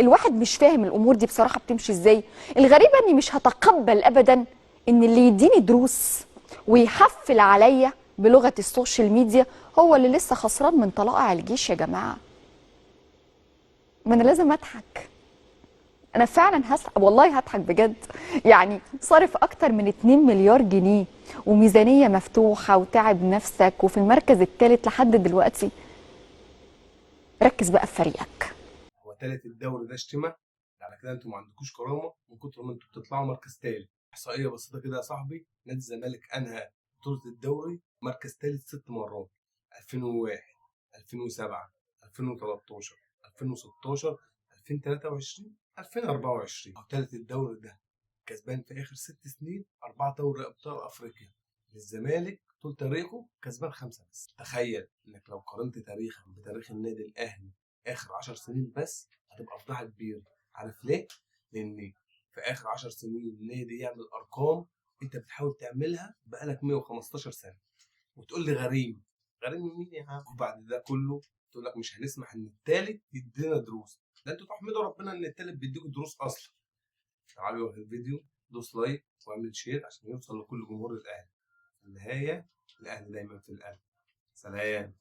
الواحد مش فاهم الامور دي بصراحه بتمشي ازاي. الغريبه اني مش هتقبل ابدا ان اللي يديني دروس ويحفل عليا بلغه السوشيال ميديا هو اللي لسه خسران من طلائع الجيش. يا جماعه، ما انا لازم اضحك. انا فعلا هضحك، والله هضحك بجد. يعني صارف اكتر من 2 مليار جنيه وميزانيه مفتوحه وتعب نفسك وفي المركز الثالث لحد دلوقتي. ركز بقى في فريقك. هو تالت الدوري ده شتيمه؟ على كده انتوا ما عندكوش كرامه من كتر ما انتوا بتطلعوا مركز تالت. احصائيه بسيطه كده يا صاحبي، نادي الزمالك انهى بطوله الدوري مركز تالت 6 مرات: 2001، 2007، 2013، 2016، 2023، 2024. هو تالت الدوري ده كسبان في اخر 6 سنين 4 دوري ابطال افريقيا. الزمالك طول تاريخه كسبان 5 بس. تخيل انك لو قارنت تاريخك بتاريخ النادي الاهلي اخر 10 سنين بس هتبقى فضيحه كبيره. عارف ليه؟ لان في اخر 10 سنين النادي يعمل ارقام انت بتحاول تعملها بقالك 115 سنه، وتقول لي غريم. غريم مين يا عم؟ وبعد ده كله تقول لك مش هنسمح ان التالت يدينا دروس. ده انتوا تحمدوا ربنا ان التالت بيديكوا دروس اصلا. تعالوا في الفيديو، دوس لايك واعمل شير عشان يوصل لكل جمهور الاهلي. في النهايه الاهلي دايما في القلب. سلام.